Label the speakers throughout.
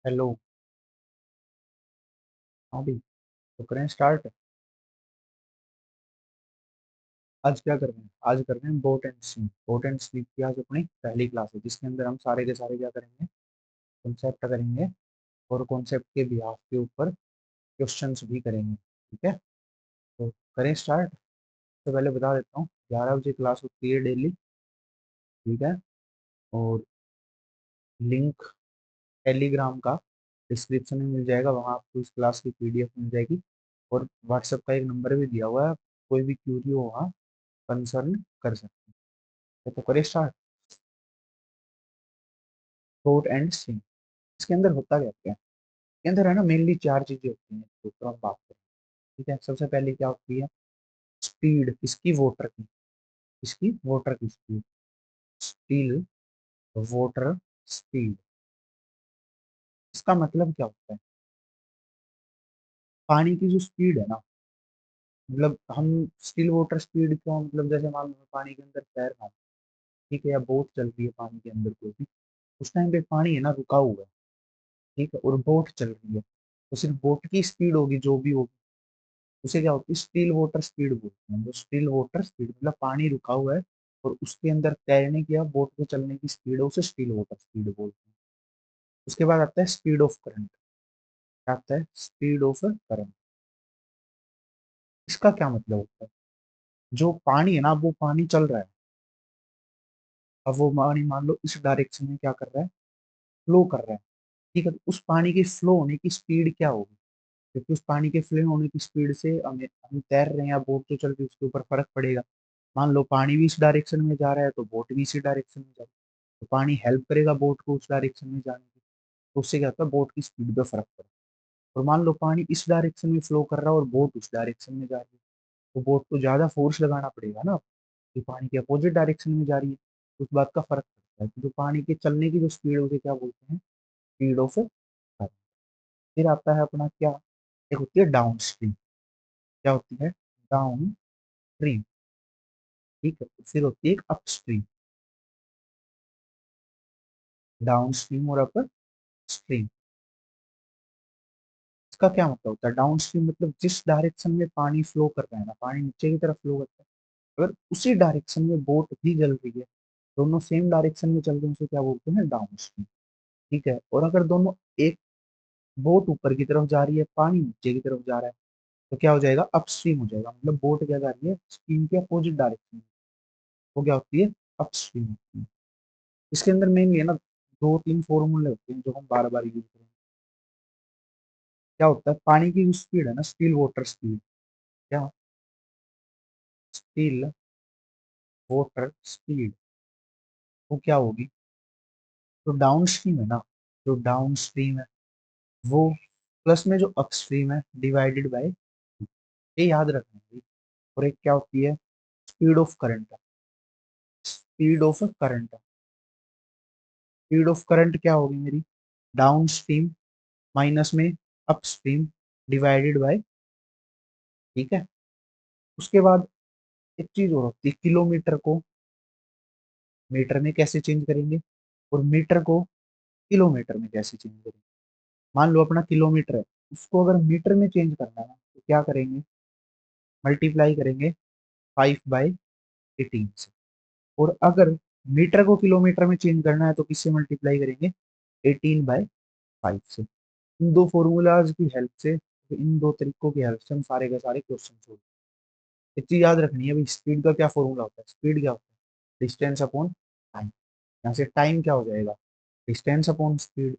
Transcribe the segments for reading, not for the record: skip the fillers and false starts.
Speaker 1: Hello. हाँ भाई, तो करें स्टार्ट। आज क्या कर रहे हैं? आज कर रहे हैं boat and sweep. Boat and sweep की आज अपनी पहली क्लास है, जिसके अंदर हम सारे के सारे क्या करेंगे, कॉन्सेप्ट करेंगे और कॉन्सेप्ट के बिहाफ के ऊपर क्वेश्चंस भी करेंगे। ठीक है, तो करें स्टार्ट। तो पहले बता देता हूँ, 11 बजे क्लास होती है डेली। ठीक है, और लिंक टेलीग्राम का डिस्क्रिप्शन में मिल जाएगा, वहाँ आपको इस क्लास की पीडीएफ मिल जाएगी। और व्हाट्सएप का एक नंबर भी दिया हुआ है, कोई भी क्यूरी हो वहाँ कंसर्न कर सकते हैं। तो करें स्टार्ट। बोट एंड स्विंग, इसके अंदर होता क्या क्या है? इसके अंदर है ना, मेनली चार चीजें होती हैं तो ऊपर हम बात करें। ठीक है, सबसे पहले क्या होती है? स्पीड, किसकी? वोटर की। किसकी? वोटर की स्पीड। स्टील वोटर स्पीड, इसका मतलब क्या होता है? पानी की जो स्पीड है ना, मतलब हम स्टिल वाटर स्पीड को, मतलब जैसे मान लो पानी के अंदर तैर रहा हूँ, ठीक है, या बोट चल रही है पानी के अंदर कोई भी, उस टाइम पे पानी है ना रुका हुआ है, ठीक है, और बोट चल रही है, तो सिर्फ बोट की स्पीड होगी जो भी होगी, उसे क्या होती है? स्टिल वाटर स्पीड बोलते हैं। जो स्टिल वाटर स्पीड मतलब पानी रुका हुआ है और उसके अंदर तैरने की या बोट को चलने की स्पीड है, उसे स्टिल वाटर स्पीड बोलते हैं। उसके बाद आता है स्पीड ऑफ करंट। क्या आता है? Speed of current. इसका क्या मतलब होता है? जो पानी है ना, वो पानी चल रहा है, अब वो पानी मान लो इस डायरेक्शन में क्या कर रहा है? फ्लो कर रहा है। ठीक है, तो उस पानी के फ्लो होने की स्पीड क्या होगी? क्योंकि उस पानी के फ्लो होने की स्पीड से हम तैर रहे हैं या बोट जो चल रही है उसके ऊपर फर्क पड़ेगा। मान लो पानी भी इस डायरेक्शन में जा रहा है तो बोट भी इसी डायरेक्शन में जा रही है, तो पानी हेल्प करेगा बोट को उस डायरेक्शन में जाने की, तो उससे क्या होता है? बोट की स्पीड पे फर्क पड़ेगा। और मान लो पानी इस डायरेक्शन में फ्लो कर रहा है और बोट उस डायरेक्शन में जा रही है, तो बोट को ज्यादा फोर्स लगाना पड़ेगा ना, जो पानी के अपोजिट डायरेक्शन में जा रही है, तो उस बात का फर्क पड़ता है। तो जो पानी के चलने की जो स्पीड है उसे क्या बोलते हैं? Speed of current. फिर आता है अपना क्या? एक होती है डाउन स्ट्रीम। क्या होती है? Down stream. ठीक है, तो फिर होती है एक अप स्ट्रीम। डाउन स्ट्रीम और अपर स्ट्रीम, इसका क्या मतलब होता है? डाउन स्ट्रीम मतलब जिस डायरेक्शन में पानी फ्लो कर रहा है ना, पानी नीचे की तरफ फ्लो करता है, अगर उसी डायरेक्शन में बोट भी चल रही है, दोनों सेम डायरेक्शन में चल रहे हैं, उसे क्या बोलते हैं? Down stream. ठीक है, और अगर दोनों, एक बोट ऊपर की तरफ जा रही है, पानी नीचे की तरफ जा रहा है, तो क्या हो जाएगा? अपस्ट्रीम हो जाएगा। मतलब बोट क्या जा रही है? स्ट्रीम के अपोजिट डायरेक्शन में, वो क्या होती है? अपस्ट्रीम होती है। इसके अंदर मेनली है ना, दो तीन फॉर्मूले होते हैं जो हम बार बार यूज करेंगे। क्या होता है? पानी की जो स्पीड है ना, स्टिल वाटर स्पीड, क्या? स्टिल वाटर स्पीड, वो क्या होगी? जो डाउन स्ट्रीम है ना, जो डाउन स्ट्रीम है वो प्लस में जो अपस्ट्रीम है डिवाइडेड बाय, ये याद रखना है। और एक क्या होती है? Speed of current. Speed of current, speed of current क्या होगी मेरी? डाउन स्ट्रीम माइनस में अप स्ट्रीम डिवाइडेड बाय। ठीक है, उसके बाद एक चीज और होती है, किलोमीटर को मीटर में कैसे चेंज करेंगे और मीटर को किलोमीटर में कैसे चेंज करेंगे। मान लो अपना किलोमीटर है, उसको अगर मीटर में चेंज करना है तो क्या करेंगे? मल्टीप्लाई करेंगे 5/18 से। और अगर मीटर को किलोमीटर में चेंज करना है तो किससे मल्टीप्लाई करेंगे? 18/5 से। इन दो फॉर्मूलाज की हेल्प से, इन दो तरीकों की हेल्प से हम सारे के सारे क्वेश्चन सोल्व। एक चीज याद रखनी है भाई, स्पीड का क्या फॉर्मूला होता है? स्पीड क्या होता है? Distance upon time. यहाँ से टाइम क्या हो जाएगा? Distance upon speed.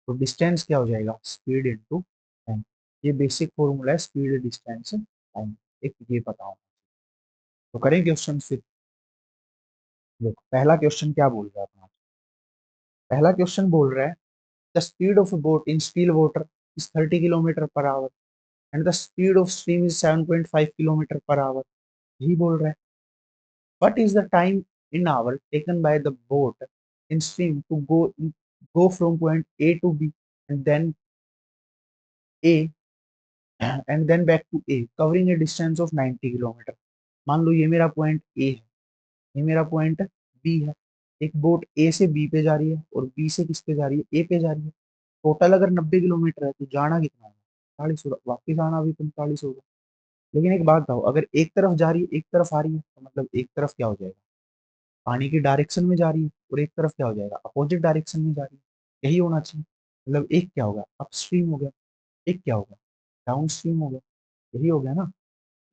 Speaker 1: तो डिस्टेंस क्या हो जाएगा? Speed into time. ये बेसिक फॉर्मूला है स्पीड डिस्टेंस टाइम, एक ये पता हो। तो करें क्वेश्चन फिर। देखो पहला क्वेश्चन क्या बोल रहा है अपना। पहला क्वेश्चन बोल रहा है the speed of a boat in still water is 30 kilometre per hour and the speed of stream is 7.5 kilometre per our. यही बोल रहा है। What is the time in hour taken by the boat in stream to go from point A to B and then A and then back to A covering a distance of 90 kilometre. मान लो ये मेरा point A है, ये मेरा point B है। एक boat A से B पे जा रही है और B से किस पे जा रही है? A पे जा रही है। टोटल अगर 90 किलोमीटर है तो जाना कितना है, 40 होगा, वापिस आना भी 45 होगा। लेकिन एक बात बताओ, अगर एक तरफ जा रही है एक तरफ आ रही है तो मतलब एक तरफ क्या हो जाएगा, पानी की डायरेक्शन में जा रही है, और एक तरफ क्या हो जाएगा, अपोजिट डायरेक्शन में जा रही है। यही होना चाहिए। मतलब एक क्या होगा, अपस्ट्रीम हो गया, एक क्या होगा, डाउन स्ट्रीम हो गया। यही हो गया ना।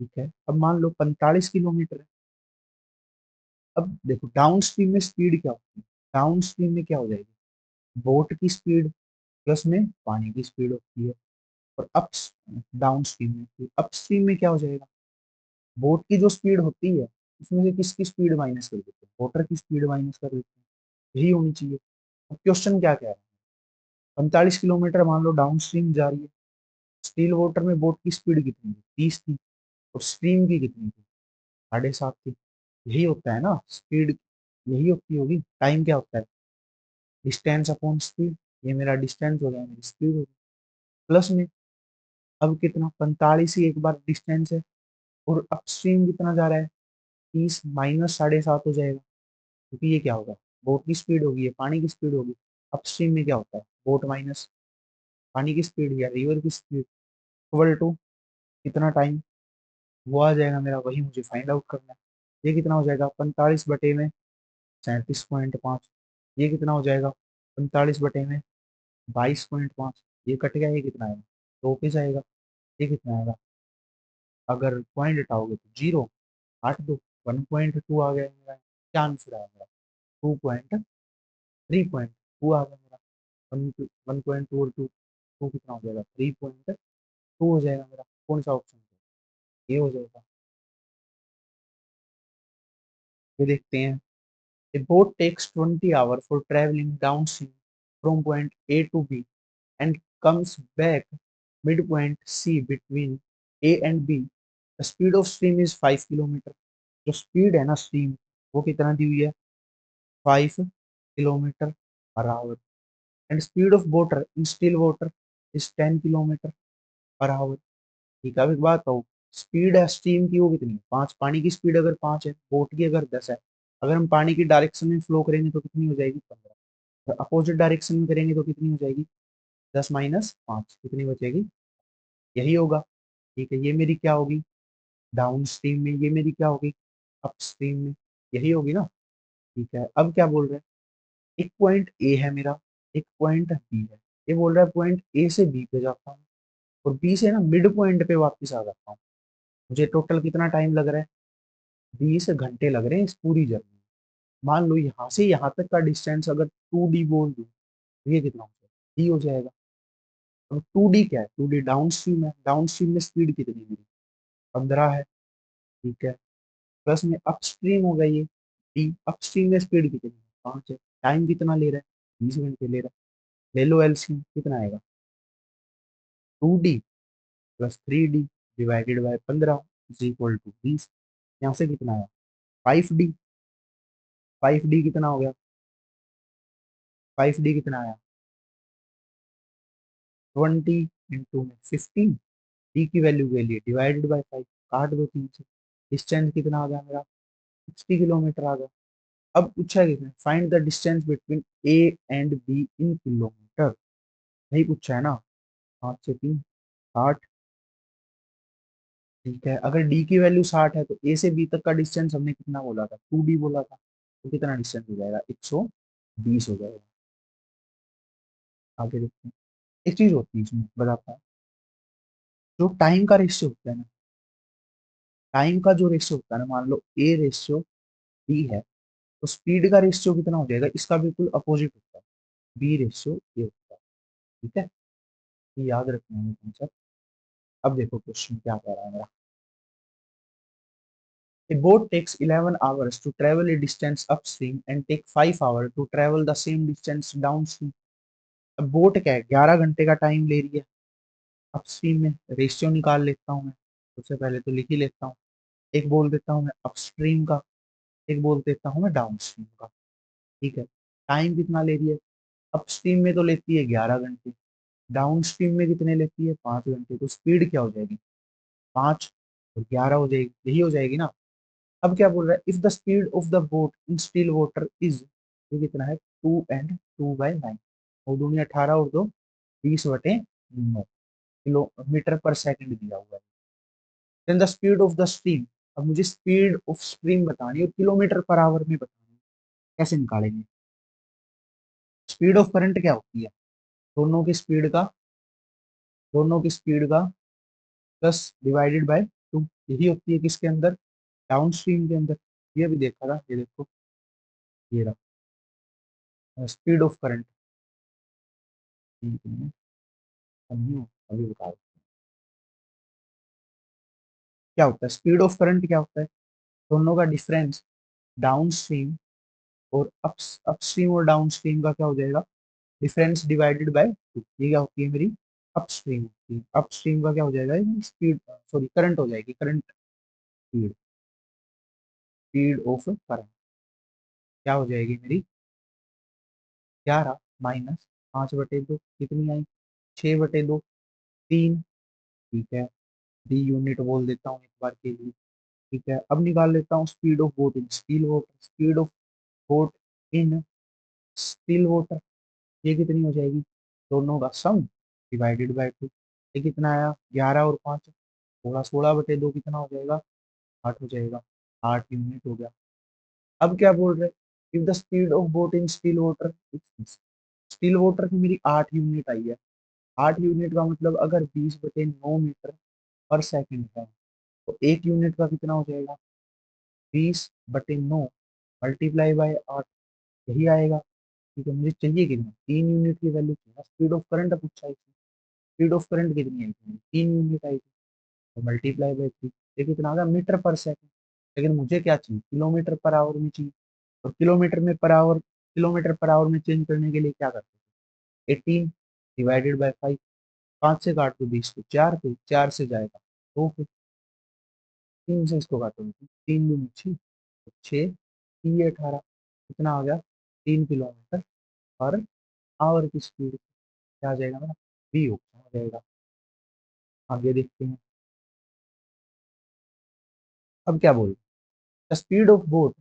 Speaker 1: ठीक है, अब मान लो 45 किलोमीटर है। अब देखो डाउन स्ट्रीम में स्पीड क्या होती है, डाउन स्ट्रीम में क्या हो जाएगी, बोट की स्पीड प्लस में पानी की स्पीड होती है। और अप डाउन स्ट्रीम में, अप स्ट्रीम में क्या हो जाएगा, बोट की जो स्पीड होती है उसमें से किसकी स्पीड माइनस कर देते हैं, वाटर की स्पीड माइनस कर देते हैं। यही होनी चाहिए। अब क्वेश्चन क्या कह रहा है, 45 किलोमीटर मान लो डाउन स्ट्रीम जा रही है, स्टिल वाटर में बोट की स्पीड कितनी थी, 30 थी, और स्ट्रीम की कितनी थी, 7.5 थी। यही होता है ना स्पीड, यही होती होगी। टाइम क्या होता है, डिस्टेंस अपॉन स्पीड। ये मेरा डिस्टेंस हो गया, मेरी स्पीड हो गई, प्लस में अब कितना 45 ही एक बार डिस्टेंस है, और अपस्ट्रीम कितना जा रहा है, 30 माइनस 7.5 हो जाएगा, क्योंकि ये क्या होगा, बोट की स्पीड होगी, ये पानी की स्पीड होगी। अपस्ट्रीम में क्या होता है, बोट माइनस पानी की स्पीड या रिवर की स्पीड इक्वल टू कितना टाइम, वो आ जाएगा मेरा, वही मुझे फाइंड आउट करना है। ये कितना हो जाएगा, 45/37.5। ये कितना हो जाएगा, 45/22.5। ये कट गया, ये कितना आएगा, 2 पे जाएगा। ये कितना आएगा, अगर पॉइंट हटाओगे तो 0, 8 2, 1.2 आ गया मेरा। क्या आंसर आया मेरा, 2.3.2 आ गया मेरा। 1.2 और 2 कितना हो जाएगा, 3.2 हो जाएगा मेरा। कौन सा ऑप्शन है, ये हो जाएगा। ये देखते हैं। A boat takes 20 hours for traveling downstream from point A to B and comes back midpoint C between A and B. The speed of stream is 5 kilometre. जो स्पीड है ना स्ट्रीम, वो कितना दी हुई है, 5 kilometre per hour. And speed of water in still water is 10 kilometre per our. ठीक है, अब एक बात कहूँ, स्पीड है स्ट्रीम की वो कितनी है, 5। पानी की स्पीड अगर 5 है, बोट की अगर 10 है, अगर हम पानी की डायरेक्शन में फ्लो करेंगे तो कितनी हो जाएगी, 15। अपोजिट डायरेक्शन में करेंगे तो कितनी हो जाएगी, 10 - 5 कितनी बचेगी, यही होगा। ठीक है, ये मेरी क्या होगी, डाउन स्ट्रीम में, ये मेरी क्या होगी, अप स्ट्रीम में, यही होगी ना। ठीक है, अब क्या बोल रहे हैं, एक पॉइंट ए है मेरा, एक पॉइंट बी है। ये बोल रहा है पॉइंट ए से बी पे जाता हूँ, और बी से ना मिड पॉइंट पे वापस आ जाता हूँ। मुझे टोटल कितना टाइम लग रहा है, 20 घंटे लग रहे हैं इस पूरी जर्नी में। मान लो यहाँ से यहाँ तक का डिस्टेंस अगर 2D बोल दूँ तो ये कितना हो जाएगा, डी हो जाएगा। अब 2D क्या है, 2D डाउन स्ट्रीम है, डाउन स्ट्रीम में स्पीड कितनी है मेरी, 15 है। ठीक है, प्लस में अपस्ट्रीम हो गई, ये डी, अपस्ट्रीम में स्पीड कितनी है, 5 है। टाइम कितना ले रहा है, 20 घंटे ले रहा है। ले लो एलसीएम, कितना आएगा, 2D + 3D divided by 15 is equal to 20। यहाँ से कितना आया, 5D। 5D कितना हो गया, 5D कितना आया, 20 × 15। डी की वैल्यू के लिए डिवाइडेड बाय 5, काट दो 3 से। डिस्टेंस कितना आ गया मेरा, 60 किलोमीटर आ गया। अब पूछा है किसने, find the distance between A and be in kilometre. नहीं पूछा है ना, 5 से 3 60। ठीक है, अगर डी की वैल्यू 60 है तो ए से बी तक का डिस्टेंस हमने कितना बोला था, 2D बोला था, तो कितना डिस्टेंस हो जाएगा, 120 हो जाएगा। आगे देखते हैं। एक चीज होती है इसमें बताता हूँ, जो टाइम का रेशियो होता है ना, टाइम का जो रेशियो होता है ना, मान लो ए रेशियो बी है, तो स्पीड का रेशियो कितना हो जाएगा, इसका बिल्कुल अपोजिट होता है, बी रेशियो ए होता है। ठीक है, ये याद रखना है कॉन्सेप्ट। अब देखो क्वेश्चन क्या कह रहा है मेरा। A boat takes 11 hours to travel a distance upstream and take 5 hours to travel the same distance downstream. अब बोट क्या है, 11 घंटे का टाइम ले रही है अपस्ट्रीम में। रेशियो निकाल लेता हूँ मैं, सबसे पहले तो लिख ही लेता हूँ। एक बोल देता हूँ मैं अपस्ट्रीम का, एक बोल देता हूँ मैं डाउनस्ट्रीम का। ठीक है, टाइम कितना ले रही है, अपस्ट्रीम में तो लेती है 11 घंटे, डाउन स्ट्रीम में कितने लेती है, 5 घंटे। तो स्पीड क्या हो जाएगी, 5 और 11 हो जाएगी, यही हो जाएगी ना। अब क्या बोल रहा है, if the speed of the boat in still water is, ये कितना है, 2 and 2/9, और दूनी 18 और 2 20/9 किलोमीटर पर सेकंड दिया हुआ है। Then the speed of the stream, अब मुझे स्पीड ऑफ स्ट्रीम बतानी है और किलोमीटर पर आवर में बतानी है, कैसे निकालेंगे? स्पीड ऑफ करंट क्या होती है? दोनों की स्पीड का दोनों की स्पीड का प्लस डिवाइडेड बाय 2, यही होती है किसके अंदर? डाउन स्ट्रीम के अंदर। ये भी देखा था, ये देखो, ये रहा स्पीड ऑफ करंट। अभी बता रहा हूँ। क्या होता है स्पीड ऑफ करंट, क्या होता है? दोनों का डिफरेंस डाउन स्ट्रीम और अपस्ट्रीम और डाउन स्ट्रीम का क्या हो जाएगा? Difference divided by 2। ये क्या होती है मेरी? अपस्ट्रीम होती है। अपस्ट्रीम का क्या हो जाएगा? स्पीड, सॉरी, करंट हो जाएगी, current speed, speed of current क्या हो जाएगी मेरी? 11 माइनस 5/2 कितनी आई? 6/2, 3। ठीक है, डी यूनिट बोल देता हूँ एक बार के लिए। ठीक है, अब निकाल लेता हूँ speed of boat in still water. Speed of boat in still water, ये कितनी हो जाएगी? दोनों का सम डिवाइडेड बाय 2। ये कितना आया? 11 और 5, 16 16/2 कितना हो जाएगा? 8 हो जाएगा। 8 यूनिट हो गया। अब क्या बोल रहे? If the speed of boat in still water, still water की मेरी 8 यूनिट आई है। 8 यूनिट का मतलब अगर 20/9 मीटर पर सेकंड है तो 1 यूनिट का कितना हो जाएगा? 20/9 मल्टीप्लाई बाय 8, यही आएगा। ठीक है, मुझे चाहिए कितना? 3 यूनिट की वैल्यू चाहिए। स्पीड ऑफ करंट पूछा है, स्पीड ऑफ करंट कितनी आई थी? 3 यूनिट आई थी। तो मल्टीप्लाई बाय 3, ये कितना आ गया? मीटर पर सेकंड। लेकिन मुझे क्या चाहिए? किलोमीटर पर आवर में चाहिए। और किलोमीटर पर आवर में चेंज करने के लिए क्या करते हैं? 18 डिवाइडेड बाय 5। 5 से काट दो 20 को, 4 पे 4 से जाएगा 2 पे, 3 से इसको काटो, 3 दूनी 6, 6 3 18, कितना आ गया? 3 किलोमीटर पर आवर की स्पीड क्या आ जाएगा मेरा? बी हो जाएगा। आगे देखते हैं। अब क्या बोल, the speed of boat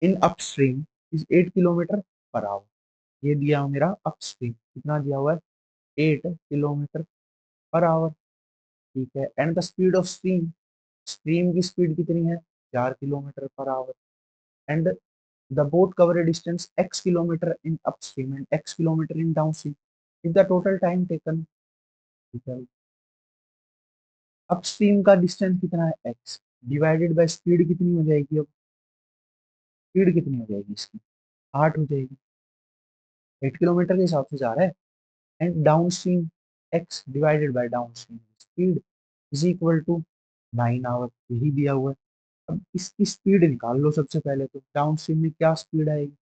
Speaker 1: in upstream is 8 kilometre per our. ये दिया मेरा अपस्ट्रीम, कितना दिया हुआ है? 8 किलोमीटर पर आवर। ठीक है, and the speed of stream, stream की स्पीड कितनी है? 4 kilometre per hour. And the boat cover a distance x kilometre in upstream and x kilometre in downstream if the total time taken. ठीक है, upstream का distance कितना है? x divided by speed कितनी हो जाएगी? अब स्पीड कितनी हो जाएगी इसकी? 8 हो जाएगी। 8 किलोमीटर के हिसाब से जा रहा है। And down stream x divided by down stream speed is equal to 9 hour, यही दिया हुआ है। अब इसकी स्पीड निकाल लो सबसे पहले। तो डाउन स्ट्रीम में क्या स्पीड आएगी?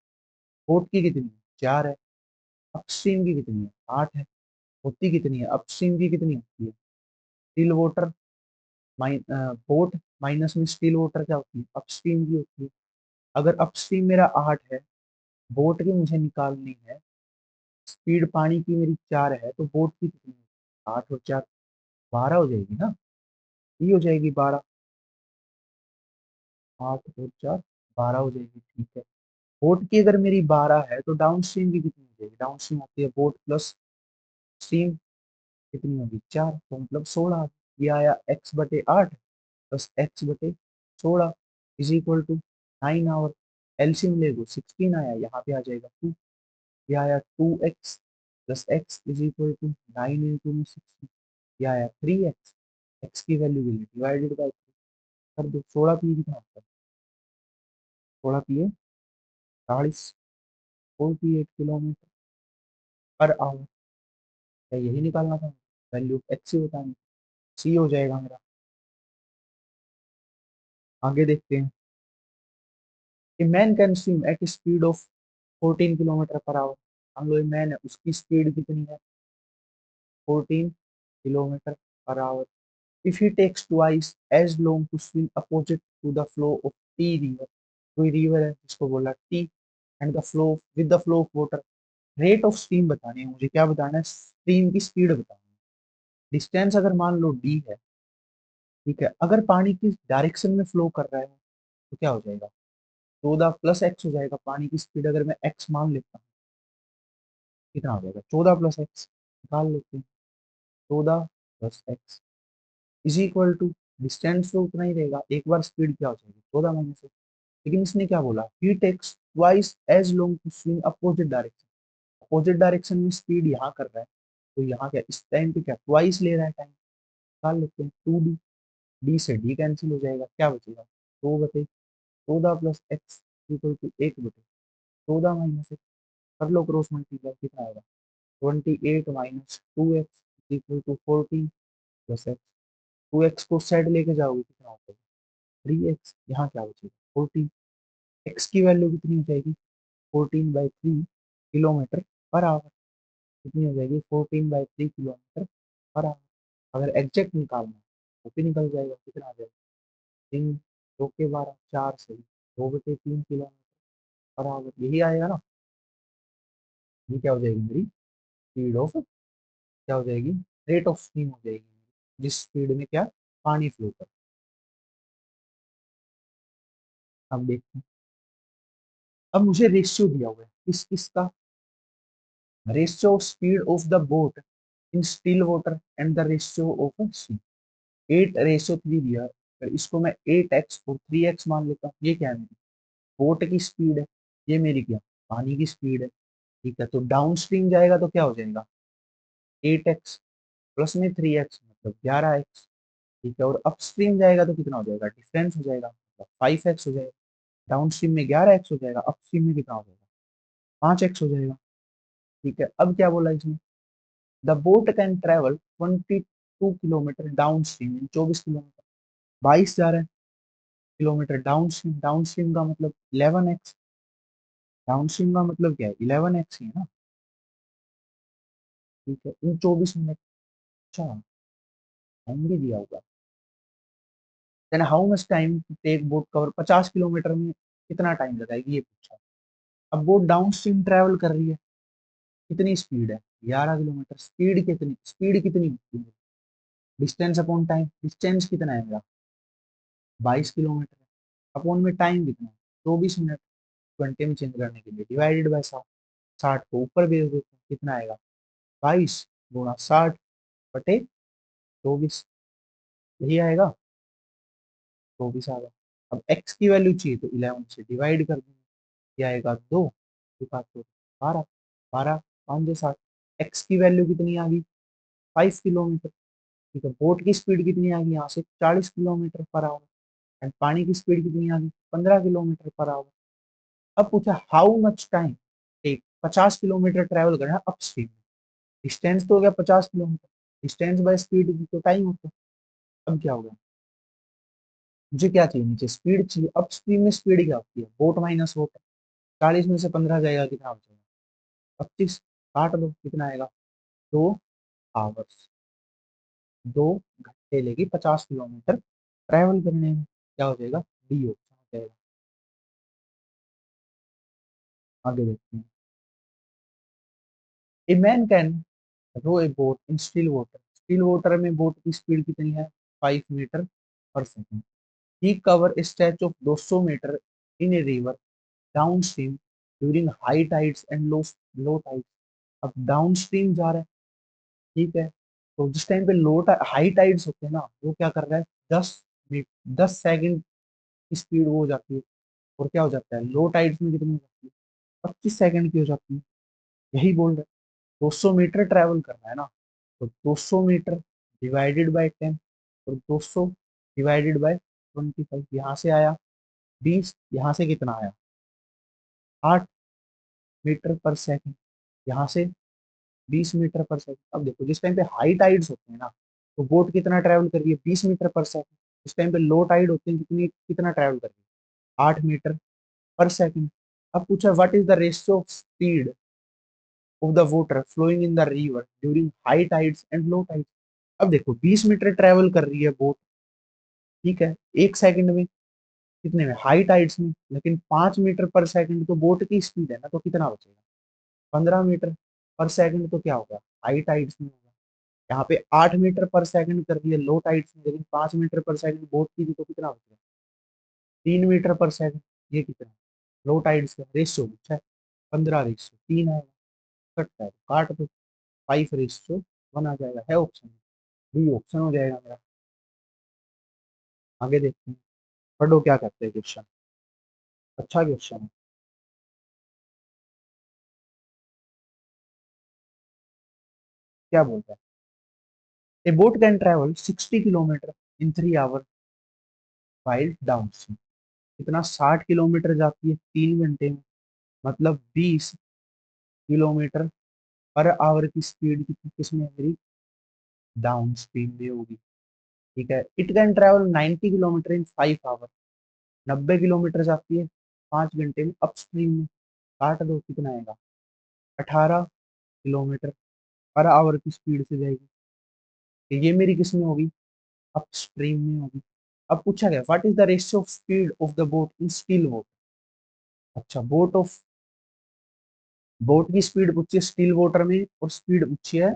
Speaker 1: बोट की कितनी है? 4 है। अपस्ट्रीम की कितनी है? 8 है। होती कितनी है? अपस्ट्रीम की कितनी होती है? स्टिल वाटर बोट माइनस में स्टिल वाटर क्या होती है? अपस्ट्रीम की होती है। अगर अपस्ट्रीम मेरा 8 है, बोट की मुझे निकालनी है, स्पीड पानी की मेरी 4 है, तो बोट की कितनी है? 8 और 4 12 हो जाएगी ना? ये हो जाएगी 12। 8 और 4 12 हो जाएगी। ठीक है, बोट की अगर मेरी 12 है तो डाउन स्ट्रीम की कितनी हो जाएगी? डाउन स्ट्रीम होती है बोट प्लस स्ट्रीम, कितनी होगी? 4, तो मतलब 16। ये आया x/8 plus x/16 is equal to 9 hour. LCM ले लो, 16 आया, यहाँ पे आ जाएगा 2। ये आया 2x plus x is equal to 9 into में 16। ये आया 3x। एक्स की वैल्यू के लिए डिवाइडेड बाई कर दो। 16 पी कितना होता है? 16 पी 40, 48 किलोमीटर पर आवर। क्या यही निकालना था? वैल्यू एक्स ही बतानी, सी हो जाएगा मेरा। आगे देखते हैं। A man can swim at speed of 14 kilometre per hour. मान लो ये मैन है, उसकी स्पीड कितनी है? 14 kilometre per hour. If he takes twice as long to swim opposite to the flow of T river, कोई रिवर है जिसको बोला टी, and the flow with the flow of water, rate of stream बतानी है मुझे। क्या बताना है? स्ट्रीम की स्पीड बतानी है। डिस्टेंस अगर मान लो डी है, ठीक है, अगर पानी किस डायरेक्शन में फ्लो कर रहा है तो क्या हो जाएगा? 14 प्लस एक्स हो जाएगा। पानी की स्पीड अगर मैं एक्स मान लेता हूँ, कितना हो जाएगा 14 + x, निकाल लेते हैं। 14 + x is equal to, distance तो उतना ही रहेगा, एक बार स्पीड क्या हो जाएगी 14 - 1, लेकिन इसने क्या बोला, he takes twice as long to swim opposite direction. Opposite direction में स्पीड यहाँ कर रहा है, तो यहाँ क्या इस टाइम पे क्या ट्वाइस ले रहा है टाइम। निकाल लेते हैं 2d, डी से डी कैंसिल हो जाएगा, क्या बचेगा 2/14 + x इक्वल टू 1/14 - 1, कर लो क्रॉस मल्टीप्लाई, कितना आएगा 28 - 2x equal to 14 + x। 2x को साइड लेके जाओगे कितना हो जाएगा 3x, यहाँ क्या बचेगा 14। x की वैल्यू कितनी हो जाएगी 14/3 किलोमीटर पर आवर, कितनी हो जाएगी 14/3 किलोमीटर पर आवर। अगर एग्जैक्ट निकालना है तो भी निकल जाएगा, कितना आ जाएगा 3 2 के 12 4 से 2/3 किलोमीटर पर आवर, यही आएगा ना। ये क्या हो जाएगी मेरी स्पीड ऑफ, क्या हो जाएगी रेट ऑफ स्विम हो जाएगी, जिस स्पीड में क्या पानी फ्लो कर। अब देखते हैं, अब मुझे रेशियो दिया हुआ है किस किसका, ratio of speed of the boat in still water and the ratio of C. 8:3 दिया है, फिर इसको मैं 8x और 3x मान लेता हूँ। ये क्या है मेरी बोट की स्पीड है, ये मेरी क्या पानी की स्पीड है। ठीक है, तो डाउन स्ट्रीम जाएगा तो क्या हो जाएगा 8x प्लस में 3x मतलब 11x। ठीक है, और अपस्ट्रीम जाएगा तो कितना हो जाएगा, डिफरेंस हो जाएगा मतलब 5x हो जाएगा। डाउन स्ट्रीम में 11x हो जाएगा, अपस्ट्रीम में कितना हो जाएगा 5x हो जाएगा। ठीक है, अब क्या बोला इसमें, the boat can travel 22 kilometre down stream in 24 kilometre, 22 जा रहे हैं kilometre down stream. Down stream का मतलब 11x, डाउन स्ट्रीम का मतलब क्या है 11x ही है ना। ठीक है, इन 24 मिनट, अच्छा टाइम भी दिया होगा। Then how much time to take boat cover, 50 kilometre में कितना टाइम लगाएगी ये पूछा। अब बोट डाउन स्ट्रीम ट्रेवल कर रही है, कितनी स्पीड है 11 किलोमीटर, स्पीड कितनी होती है, डिस्टेंस अपॉन टाइम, डिस्टेंस कितना है मेरा 22 किलोमीटर है, अपॉन में टाइम कितना है 24 मिनट, घंटे में चेंज करने के लिए डिवाइडेड बाय 60, 60 को ऊपर भेज देते हैं कितना आएगा 22 × 60/24, यही आएगा 24 आ गया। अब x की वैल्यू चाहिए तो 11 से डिवाइड कर देंगे, क्या आएगा 2, 12, 12 5 60। x की वैल्यू कितनी आ गई 5 किलोमीटर। ठीक है, बोट की स्पीड कितनी आ गई यहाँ से 40 किलोमीटर पर आवर, एंड पानी की स्पीड कितनी आ गई 15 किलोमीटर पर आवर। अब पूछा how much time take, 50 kilometre travel करना अप स्ट्रीम, डिस्टेंस तो हो गया 50 किलोमीटर, डिस्टेंस बाय स्पीड तो टाइम होता है। अब क्या होगा, मुझे क्या चाहिए नीचे स्पीड चाहिए, अप स्ट्रीम में स्पीड क्या होती है बोट माइनस वोट, 40 में से 15 जाएगा कितना हो जाएगा 25, काट दो कितना आएगा 2 आवर्स, 2 घंटे लेगी 50 किलोमीटर ट्रैवल करने में, क्या हो जाएगा डी ऑप्शन हो जाएगा। आगे देखते हैं, a man can row a boat in still water, still water में बोट की स्पीड कितनी है 5 metre per second. He cover a stretch of 200 metre in a river down stream during high tides and low tides. अब down stream जा रहा है, ठीक है, तो जिस टाइम पे हाई टाइड्स होते हैं ना, वो क्या कर रहा है 10 सेकंड की स्पीड वो हो जाती है, और क्या हो जाता है लो टाइड्स में कितनी हो जाती है 25 सेकंड की हो जाती है। यही बोल रहे हैं 200 मीटर ट्रेवल करना है ना, तो 200 मीटर डिवाइडेड बाय 10, और 200 डिवाइडेड बाय 25, यहाँ से आया 20, यहाँ से कितना आया 8 मीटर पर सेकंड, यहाँ से 20 मीटर पर सेकंड। अब देखो जिस टाइम पे हाई टाइड्स होते हैं ना, तो बोट कितना ट्रेवल कर रही है 20 मीटर पर सेकंड, इस टाइम पे लो टाइड होते हैं कितनी कितना ट्रेवल कर रही है 8 मीटर पर सेकंड। अब पूछा what is the ratio of speed of the water flowing in the river during high tides and low tides. अब देखो 20 मीटर ट्रेवल कर रही है बोट, ठीक है, 1 सेकंड में, कितने में हाई टाइड्स में, लेकिन 5 मीटर पर सेकंड तो बोट की स्पीड है ना, तो कितना बचेगा 15 मीटर पर सेकंड, तो क्या होगा हाई टाइड्स में होगा। यहाँ पे 8 मीटर पर सेकंड कर रही है लो टाइड्स में, लेकिन 5 मीटर पर सेकंड बोट की भी, तो कितना बचेगा 3 मीटर पर सेकंड। ये कितना लो टाइड्स का रेशियो पूछा है 15:3 आएगा। कटता है काट दो, 5:1 आ जाएगा, है ऑप्शन, बी ऑप्शन हो जाएगा मेरा। आगे देखते हैं, पढ़ो क्या कहते हैं क्वेश्चन, अच्छा क्वेश्चन है। क्या बोलता है, a boat can travel 60 kilometre in 3 hour while down stream. कितना, 60 किलोमीटर जाती है 3 घंटे में, मतलब 20 किलोमीटर पर आवर की स्पीड कितनी किसमें है मेरी, डाउन स्ट्रीम में होगी। ठीक है, it can travel 90 kilometre in 5 hour, 90 kilometre जाती है 5 घंटे में अपस्ट्रीम में। काट दो, कितना आएगा, 18 किलोमीटर पर आवर की स्पीड से जाएगी। तो ये मेरी किसमें होगी, अपस्ट्रीम में होगी। अब पूछा गया what is the ratio of speed of the boat in still water. अच्छा, बोट की स्पीड पूछी है स्टिल वाटर में, और स्पीड पूछी है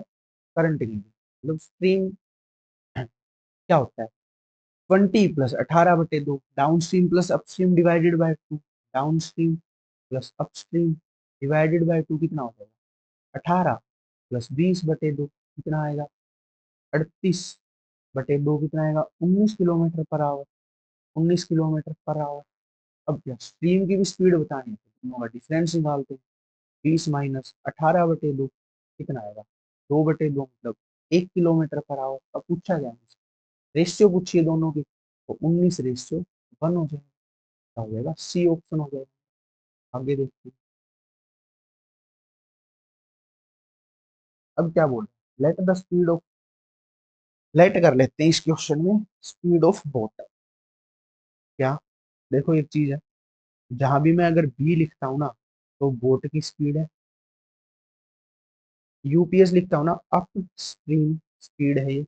Speaker 1: करंट की, मतलब स्ट्रीम क्या होता है, 20 + 18/2, down stream plus upstream divided by 2, down stream plus upstream divided by 2 कितना हो जाएगा, 18 + 20/2 कितना आएगा, 38/2 कितना आएगा, 19 kilometre per our, 19 kilometre per hour. अब क्या, स्ट्रीम की भी स्पीड बतानी है, तो दोनों का डिफरेंस निकालते हैं, 20 - 18/2 कितना आएगा, 2/2, मतलब 1 किलोमीटर पर आवर। अब पूछा गया रेशियो पूछिए दोनों की, तो 19:1 हो जाएगा, हो जाएगा सी ऑप्शन हो जाएगा। आगे देखिए, अब क्या बोल रहे हैं, let the speed of, let कर लेते हैं इस क्वेश्चन में, स्पीड ऑफ बोट। क्या, देखो एक चीज है, जहां भी मैं अगर बी लिखता हूँ ना, तो बोट की स्पीड है, यूपीएस लिखता हूँ ना, अप स्ट्रीम स्पीड है ये,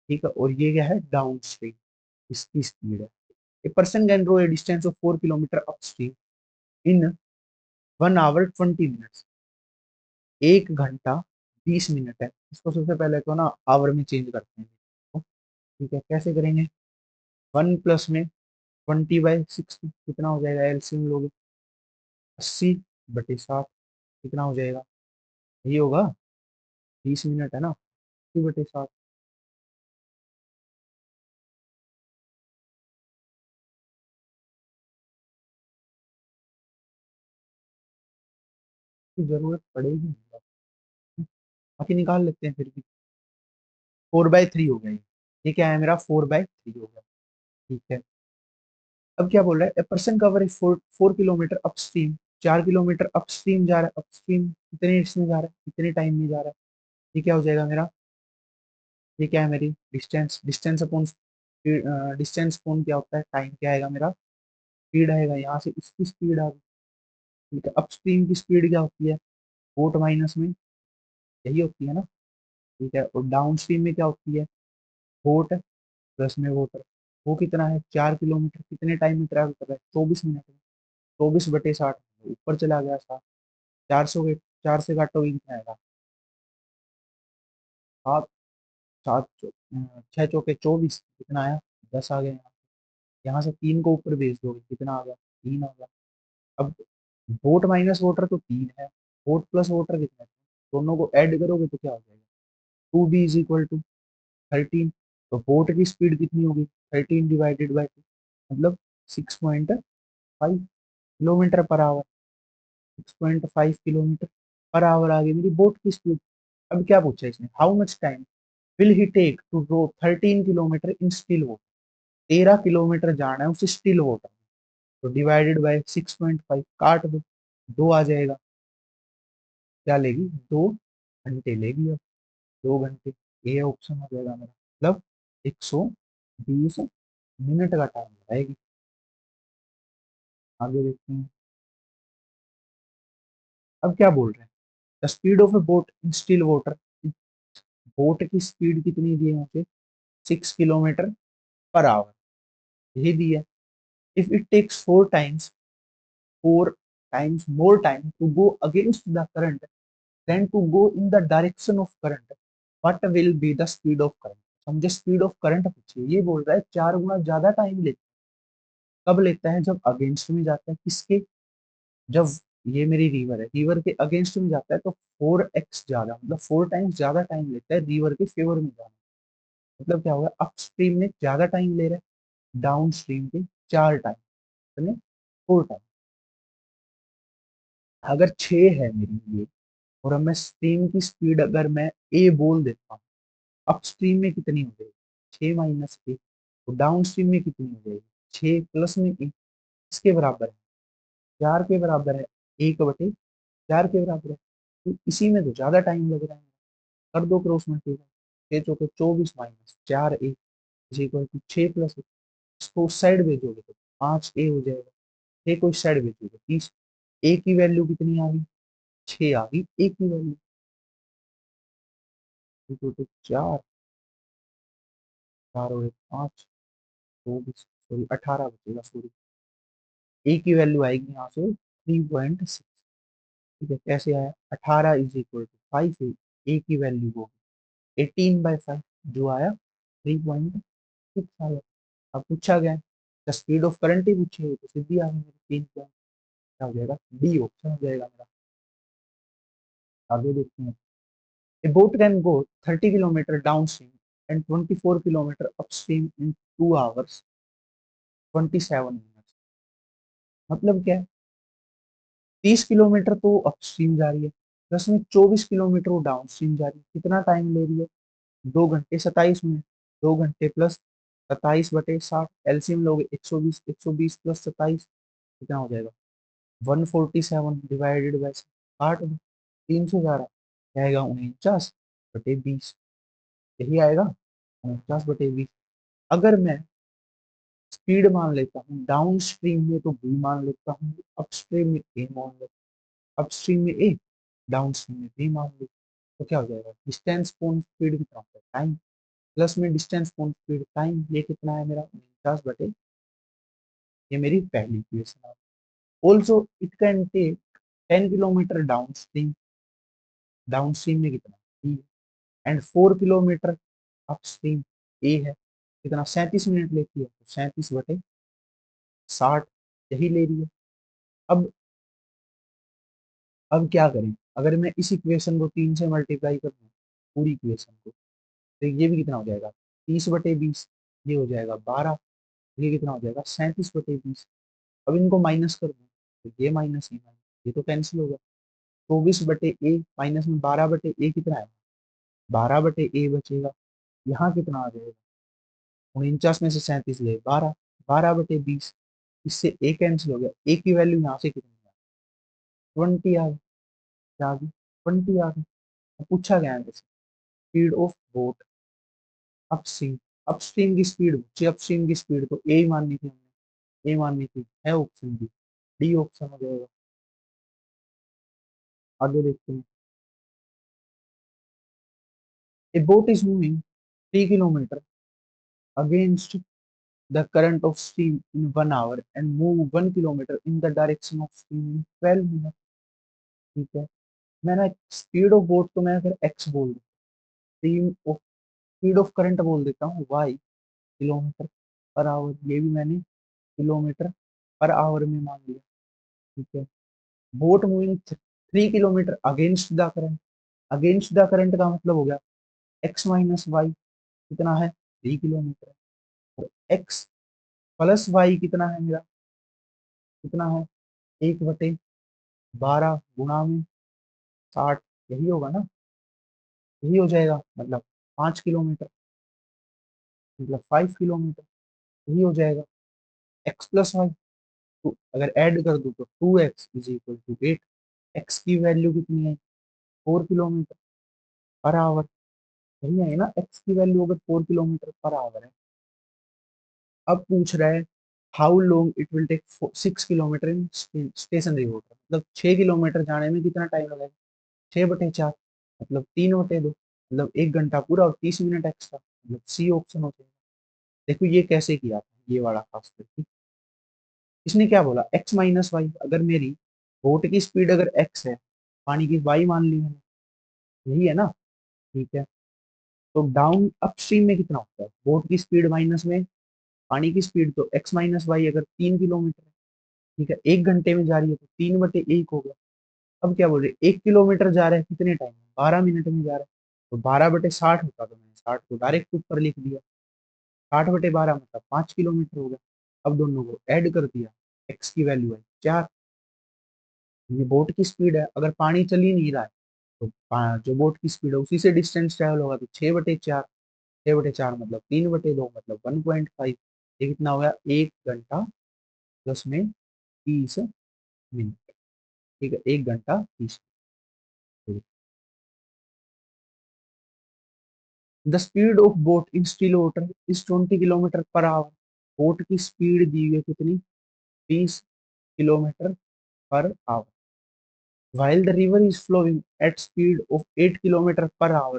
Speaker 1: ठीक है, और ये क्या है, डाउन स्ट्रीम, इसकी स्पीड है। A person can row a distance of 4 kilometre up stream in 1 hour 20 minutes, 1 घंटा 20 मिनट है। इसको सबसे पहले तो ना आवर में चेंज करते हैं, तो ठीक है, कैसे करेंगे, 1 + 20/60 कितना हो जाएगा, एलसीएम लोगे 80/7 कितना हो जाएगा, यही होगा, 20 मिनट है ना, 80/7। की जरूरत पड़ेगी, बाकी निकाल लेते हैं फिर भी। 4/3 हो गया ये क्या है मेरा, 4/3 हो गया। ठीक है, अब क्या बोल रहा है, a person cover 4 kilometre upstream, 4 kilometre upstream जा रहा है, अपस्ट्रीम कितने इसमें जा रहा है, कितने टाइम में जा रहा है, ये क्या हो जाएगा मेरा, ये क्या है मेरी distance, distance upon distance upon क्या होता है, टाइम क्या आएगा मेरा, स्पीड आएगा, यहाँ से इसकी स्पीड आ गई। ठीक है, अपस्ट्रीम की स्पीड क्या होती है, बोट माइनस में, यही होती है ना। ठीक है, और डाउन स्ट्रीम में क्या होती है, बोट प्लस में वाटर। वो कितना है, 4 किलोमीटर कितने टाइम में ट्रैवल कर रहा है, 24 मिनट में, 24/60, ऊपर चला गया, 400 के 4 से काटोगे कितना आएगा, 7, 6 चौके 24 कितना आया, 10 आ गया। यहाँ से 3 को ऊपर भेज दोगे कितना आ गया, 3 आ गया। अब बोट माइनस वाटर तो 3 है, बोट प्लस वाटर कितना है, दोनों को ऐड करोगे तो क्या हो जाएगा, 2b = 13। तो बोट की स्पीड कितनी होगी, 13/2, मतलब 6.5 kilometre per hour, 6.5 kilometre per hour आ गई मेरी बोट की स्पीड। अब क्या पूछा इसने, how much time will he take to row 13 kilometre in still water, 13 kilometre जाना है उसे स्टिल वाटर, तो डिवाइडेड बाय 6.5, काट दो, 2 आ जाएगा, क्या लेगी, 2 घंटे लेगी। अब 2 घंटे, ये ऑप्शन हो जाएगा मेरा, मतलब 120 मिनट का टाइम लगाएगी। आगे देखते हैं, अब क्या बोल रहे हैं, the speed of A boat in still water, boat की स्पीड कितनी दी है यहाँ पे, 6 किलोमीटर पर आवर, यही दी है। If it takes 4 times more time to go against the current then to go in the direction of current, what will be the speed of current. समझे, speed of current पूछिए, ये बोल रहा है 4 गुना ज्यादा टाइम लेता है, कब लेता है, जब अगेंस्ट में जाता है, किसके, जब ये मेरी रिवर है, रिवर के अगेंस्ट में जाता है तो 4x ज्यादा, मतलब 4 टाइम्स ज्यादा टाइम लेता है रिवर के फेवर में जाना। मतलब क्या होगा, अपस्ट्रीम में ज्यादा टाइम ले रहा है, डाउन स्ट्रीम के 4 टाइम, 4 टाइम। अगर 6 है मेरी ये, और अब मैं स्ट्रीम की स्पीड अगर मैं ए बोल देता हूँ, अपस्ट्रीम में कितनी हो जाएगी, 6 - 1, तो डाउन स्ट्रीम में कितनी हो जाएगी, 6 + 1, इसके बराबर है, 4 के बराबर है, 1/4 के बराबर है। तो इसी में तो ज्यादा टाइम लग रहा है। कर दो cross multiply, 6 × 24 - 4a is equal to 6 + 1। इसको उस साइड भेजोगे तो 5a हो जाएगा, 6 को इस साइड भेजोगे 30। ए की वैल्यू कितनी आ गई, 6 आ गई ए की वैल्यू, इक्वल टू 4, 4 और 5, 24, सॉरी 18 बचेगा, सॉरी। ए की वैल्यू आएगी यहाँ से 3.6। ठीक है, कैसे आया, 18 इज इक्वल टू 5 है, ए की वैल्यू वो 18/5, जो आया 3.6 आया। अब पूछा गया है स्पीड ऑफ करंट ही पूछे हुए, तो सीधी आ गई 3 क्या हो जाएगा, डी ऑप्शन हो जाएगा मेरा। आगे देखते हैं। A boat can go 30 kilometre downstream and 24 kilometre upstream in 2 hours 27 minutes। मतलब क्या है, 30 किलोमीटर तो अपस्ट्रीम जा रही है, प्लस में 24 किलोमीटर वो डाउनस्ट्रीम जा रही है, कितना टाइम ले रही है, 2 घंटे 27 मिनट। 2 घंटे प्लस 27/60, एलसीएम लोगे 120, 120 + 27 कितना हो जाएगा, 147 डिवाइडेड बाय 8, 311 आएगा, 49/20, यही आएगा, 49/20। अगर मैं स्पीड मान लेता हूँ डाउन स्ट्रीम में तो बी मान लेता हूँ, अपस्ट्रीम में ए मान लेता हूँ, अपस्ट्रीम में ए, डाउन स्ट्रीम में बी मान लेता हूँ, तो क्या हो जाएगा, डिस्टेंस अपॉन स्पीड कितना होता है, टाइम, प्लस में डिस्टेंस अपॉन स्पीड टाइम, ये कितना है मेरा 49/, ये मेरी पहली इक्वेशन है। Also it can take 10 kilometre down stream, down stream में कितना B, and 4 kilometre upstream a है, कितना 37 मिनट लेती है, तो 37/60 यही ले रही है। अब अब क्या करें, अगर मैं इस इक्वेशन को 3 से मल्टीप्लाई कर दूं, पूरी इक्वेशन को, तो ये भी कितना हो जाएगा, 30/20, ये हो जाएगा 12, ये कितना हो जाएगा 37/20। अब इनको माइनस कर दूं, तो ये माइनस ये तो कैंसिल होगा, 24/a माइनस में 12/a कितना है, 12/a बचेगा, यहाँ कितना आ जाएगा, 49 में से 37 गए 12, 12/20, इससे a कैंसिल हो गया, a की वैल्यू यहाँ से कितनी है, 20 आ गई, क्या आ गई, 20 आ गई। अब पूछा गया है speed of boat upstream, upstream की स्पीड पूछी, अपस्ट्रीम की स्पीड तो ए ही माननी थी हमने, ए माननी थी, है ऑप्शन डी, डी ऑप्शन हो जाएगा। आगे देखते हैं। ए boat is moving 3 kilometre against the current of stream in 1 hour and move 1 kilometre in the direction of stream in 12 minute. ठीक है, मैंने स्पीड ऑफ बोट तो मैं फिर एक्स बोल देता हूँ, स्पीड ऑफ करंट बोल देता हूँ वाई, किलोमीटर पर आवर, ये भी मैंने किलोमीटर पर आवर में मान लिया। ठीक है, boat moving 3 kilometre against the current, against the current का मतलब हो गया x - y कितना है, 3 किलोमीटर, और x + y कितना है मेरा, कितना है, 1/12 गुणा में 60, यही होगा ना, यही हो जाएगा, मतलब 5 किलोमीटर, मतलब 5 किलोमीटर, यही हो जाएगा, x + y। तो अगर ऐड कर दूं तो 2x is equal to 8, x की वैल्यू कितनी है, 4 किलोमीटर पर आवर, यही है ना, x की वैल्यू अगर 4 किलोमीटर पर आवर है। अब पूछ रहा है how long it will take 6 kilometre in stationary water, मतलब 6 किलोमीटर जाने में कितना टाइम लगेगा, 6/4, मतलब 3/2, मतलब 1 घंटा पूरा और 30 मिनट एक्स्ट्रा, मतलब सी ऑप्शन हो जाएगा। देखो ये कैसे किया था, ये वाला खास करके इसने क्या बोला, x - y, अगर मेरी बोट की स्पीड अगर x है, पानी की y मान ली मैंने, यही है ना। ठीक है, तो डाउन अपस्ट्रीम में कितना होता है, बोट की स्पीड माइनस में पानी की स्पीड, तो x - y अगर 3 किलोमीटर है, ठीक है, 1 घंटे में जा रही है तो 3/1 हो गया। अब क्या बोल रहे, 1 किलोमीटर जा रहा है कितने टाइम में, 12 मिनट में जा रहा है, तो 12/60 होता, तो मैंने 60 को डायरेक्ट ऊपर लिख दिया। 60/12 मतलब 5 किलोमीटर हो गया। अब दोनों को ऐड कर दिया, एक्स की वैल्यू है 4। ये बोट की स्पीड है, अगर पानी चल ही नहीं रहा है तो जो बोट की स्पीड है उसी से डिस्टेंस ट्रेवल होगा, तो 6/4, 6/4 मतलब 3/2 मतलब 1.5। ये कितना हो गया, 1 घंटा प्लस में 30 मिनट। ठीक है, 1 घंटा 30 minute. The speed of boat in still water is 20 kilometre per our. Boat की स्पीड दी हुई है कितनी, 30 kilometre per our. While the river is flowing at speed of 8 kilometer per hour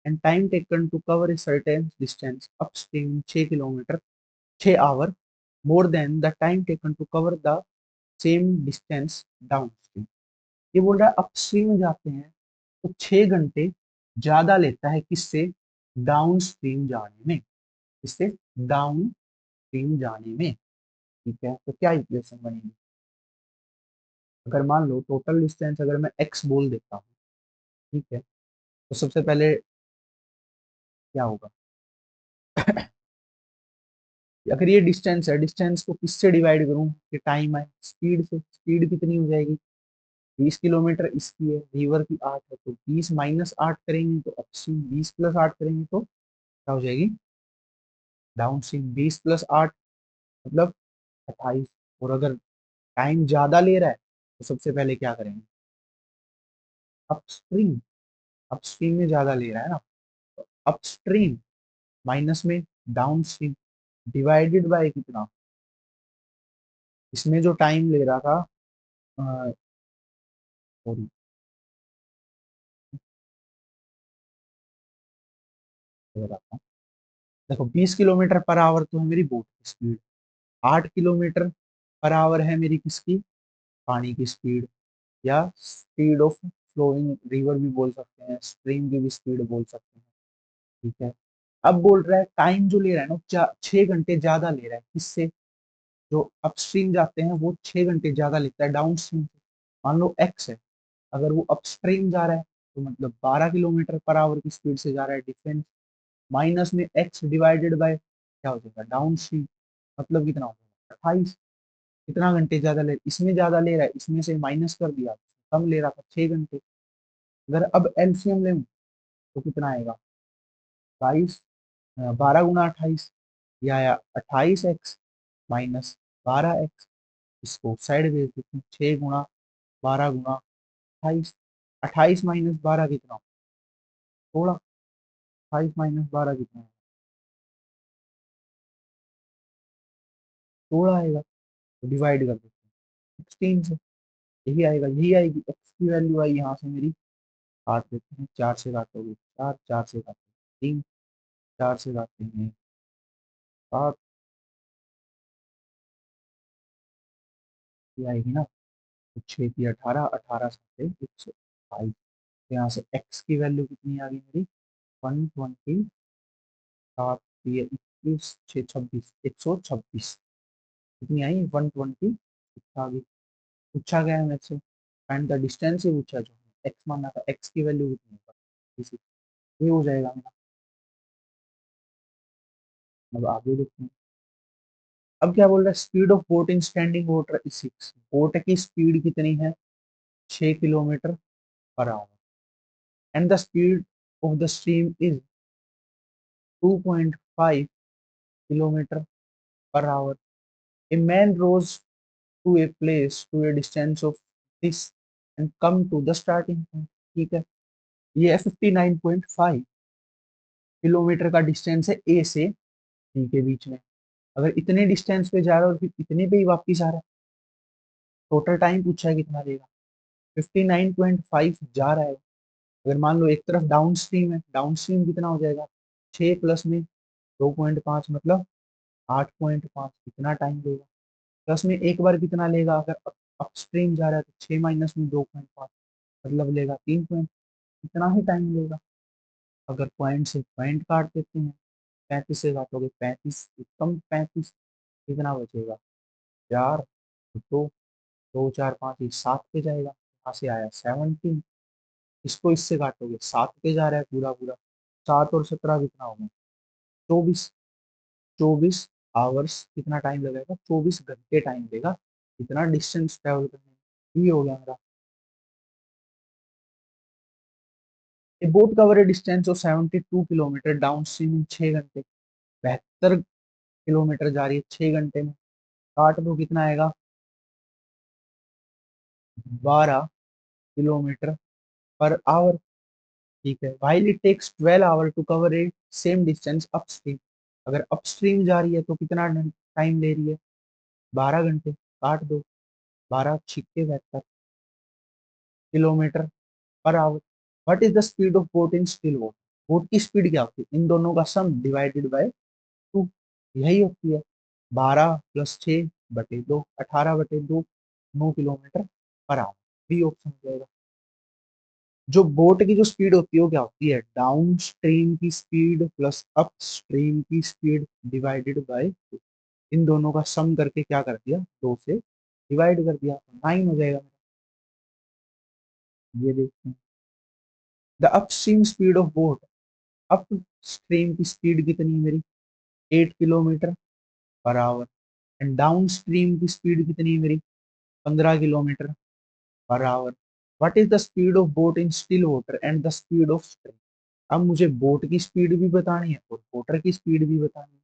Speaker 1: and time taken to cover a certain distance upstream 6 kilometer 6 hour more than the time taken to cover the same distance downstream। ये बोल रहा है upstream में जाते हैं तो 6 घंटे ज्यादा लेता है किससे, डाउन स्ट्रीम जाने में, इससे डाउन स्ट्रीम जाने में। ठीक है, तो क्या इक्वेशन बनेगी, अगर मान लो टोटल डिस्टेंस अगर मैं एक्स बोल देता हूँ, ठीक है, तो सबसे पहले क्या होगा, अगर ये डिस्टेंस है, डिस्टेंस को किससे डिवाइड करूं, कि टाइम है, स्पीड से, स्पीड कितनी हो जाएगी, 20 किलोमीटर इसकी है, रिवर की 8 है, तो 20 - 8 करेंगे तो अपस्ट्रीम, 20 + 8 करेंगे तो क्या हो जाएगी, डाउनस्ट्रीम। 20 + 8 मतलब 28। और अगर टाइम ज्यादा ले रहा है तो सबसे पहले क्या करेंगे, अपस्ट्रीम, अपस्ट्रीम में ज्यादा ले रहा है ना, तो अपस्ट्रीम माइनस में डाउनस्ट्रीम डिवाइडेड बाय कितना, इसमें जो टाइम ले रहा था, सॉरी, देखो 20 किलोमीटर पर आवर तो है मेरी बोट की स्पीड, 8 किलोमीटर पर आवर है मेरी किसकी, पानी की स्पीड, या स्पीड ऑफ फ्लोइंग रिवर भी बोल सकते हैं, स्ट्रीम की भी स्पीड बोल सकते हैं। ठीक है, अब बोल रहा है टाइम जो ले रहा है ना 6 घंटे ज्यादा ले रहा है किससे, जो अपस्ट्रीम जाते हैं वो 6 घंटे ज्यादा लेता है डाउन स्ट्रीम से। मान लो एक्स है, अगर वो अपस्ट्रीम जा रहा है तो मतलब 12 किलोमीटर पर आवर की स्पीड से जा रहा है, डिफरेंस माइनस में एक्स डिवाइडेड बाय क्या हो जाएगा, डाउन स्ट्रीम, मतलब कितना हो जाएगा 28। कितना घंटे ज्यादा ले, इसमें ज्यादा ले रहा है, इसमें से माइनस कर दिया, कम ले रहा था 6 घंटे। अगर अब एलसीएम ले तो कितना आएगा, 22, 12 × 28, या 28x - 12x, इसको साइड भेज देते हैं, 6 × 12 × 28, 28 - 12 कितना, 16, 28 - 12 कितना, 16 आएगा, तो डिवाइड कर देते हैं 16 से, यही आएगा, यही आएगी एक्स की वैल्यू आई यहाँ से मेरी, काट देते हैं, 4 से काटोगे 4, 4 से काटोगे 3, 4 से काटते हैं 7, ये आएगी ना, तो 6 × 3 = 18, 18 से 122। यहाँ से एक्स की वैल्यू कितनी आ गई मेरी, 120, 7 × 3 = 21, 6 × 26, 126, कितनी आई, 120 आ गई। पूछा गया है मेरे से फाइंड द डिस्टेंस ही पूछा, जो एक्स माना था, एक्स की वैल्यू कितनी है, इसी ये हो जाएगा मेरा। अब आगे देखते हैं, अब क्या बोल रहा है, speed of boat in standing water is 6। Boat की स्पीड कितनी है, 6 kilometre per hour, and the speed of the stream is 2.5 kilometre per hour. A man rows to a place to a distance of this and come to the starting point. ठीक है, ये है 59.5 kilometre का distance है ए से B के बीच में। अगर इतने डिस्टेंस पे जा रहा है और फिर इतने पे ही वापिस आ रहा है, टोटल टाइम पूछा है कितना लेगा, 59.5 जा रहा है। अगर मान लो एक तरफ डाउन स्ट्रीम है, डाउन स्ट्रीम कितना हो जाएगा, 6 प्लस में 2.5 मतलब 8.5, कितना टाइम लेगा, प्लस में एक बार कितना लेगा, अगर अपस्ट्रीम जा रहा है तो 6 माइनस में 2.5 मतलब लेगा 3 पॉइंट, इतना ही टाइम लेगा। अगर पॉइंट से पॉइंट काट देते हैं, 35 से काटोगे 35, कम 35, कितना बचेगा, 4, 2, दो चार पाँच, ये 7 पे जाएगा, यहाँ से आया 17, इसको इससे काटोगे 7 पे जा रहा है पूरा पूरा, 7 और 17 कितना होगा, 24। 24 आवर्स कितना टाइम लगेगा, 24 घंटे टाइम देगा इतना डिस्टेंस ट्रेवल करने में। ये हो गया मेरा। ए boat cover A distance of 72 kilometre down stream in 6 घंटे, 72 किलोमीटर जा रही है 6 घंटे में, काट दो कितना आएगा, 12 किलोमीटर पर आवर। ठीक है, while it takes 12 hour to cover a same distance upstream, अगर अपस्ट्रीम जा रही है तो कितना टाइम ले रही है, 12 घंटे, काट दो, 12 6 72 kilometre per our. What is the speed of boat in still water, boat की स्पीड क्या होती है, इन दोनों का सम डिवाइडेड बाय 2, यही होती है 12 + 6/2, 18/2, 9 kilometre per our. B option हो जाएगा। जो बोट की जो स्पीड होती है वो क्या होती है, डाउन स्ट्रीम की स्पीड प्लस अप स्ट्रीम की स्पीड डिवाइडेड बाय 2, इन दोनों का सम करके क्या कर दिया, 2 से डिवाइड कर दिया, 9 हो जाएगा। ये देखते हैं, the upstream speed of boat, up stream की स्पीड कितनी है मेरी, 8 kilometre per hour, and down stream की स्पीड कितनी है मेरी, 15 kilometre per our. What is the speed of boat in still water and the speed of stream, अब मुझे बोट की स्पीड भी बतानी है और वाटर की स्पीड भी बतानी है,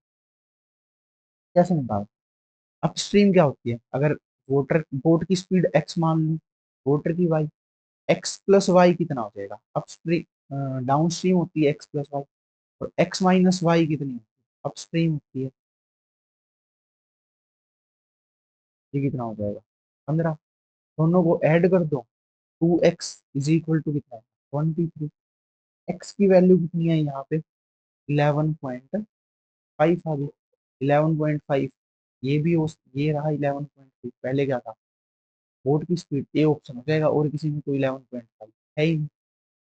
Speaker 1: कैसे निकाल। अपस्ट्रीम क्या होती है, अगर वाटर बोट की स्पीड एक्स मान लो, वाटर की वाई, एक्स प्लस वाई कितना हो जाएगा, अपस्ट्रीम डाउन स्ट्रीम होती है एक्स प्लस वाई, और एक्स माइनस वाई कितनी होती है, अपस्ट्रीम होती है, ये कितना हो जाएगा, 15, दोनों को ऐड कर दो, 2x = कितना है, 23, एक्स की वैल्यू कितनी है यहाँ पे, 11.5 आ गई, 11.5, ये भी हो, ये रहा 11.5, पहले क्या था, बोट की स्पीड, ए ऑप्शन हो जाएगा, और किसी में तो 11.5 है ही नहीं।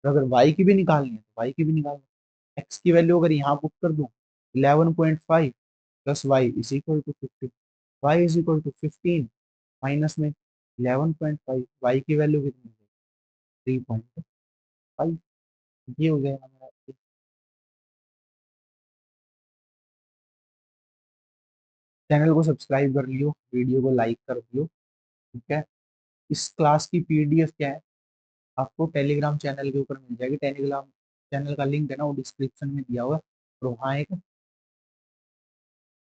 Speaker 1: तो अगर वाई की भी निकालनी है तो वाई की भी निकालनी है, एक्स की वैल्यू अगर यहाँ पुट कर दूं, 11.5 प्लस y = 15, y = 15 माइनस में 11.5, वाई की वैल्यू कितनी है, 3.5, ये हो जाएगा हमारा। चैनल को सब्सक्राइब कर लियो, वीडियो को लाइक कर दियो। ठीक है, इस क्लास की पीडीएफ क्या है, आपको टेलीग्राम चैनल के ऊपर मिल जाएगी, टेलीग्राम चैनल का लिंक है ना वो डिस्क्रिप्शन में दिया हुआ है, और वहाँ एक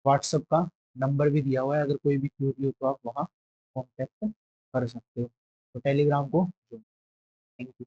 Speaker 1: व्हाट्सएप का नंबर भी दिया हुआ है, अगर कोई भी क्यूरी हो तो आप वहाँ कॉन्टेक्ट कर सकते हो। तो टेलीग्राम को थैंक यू।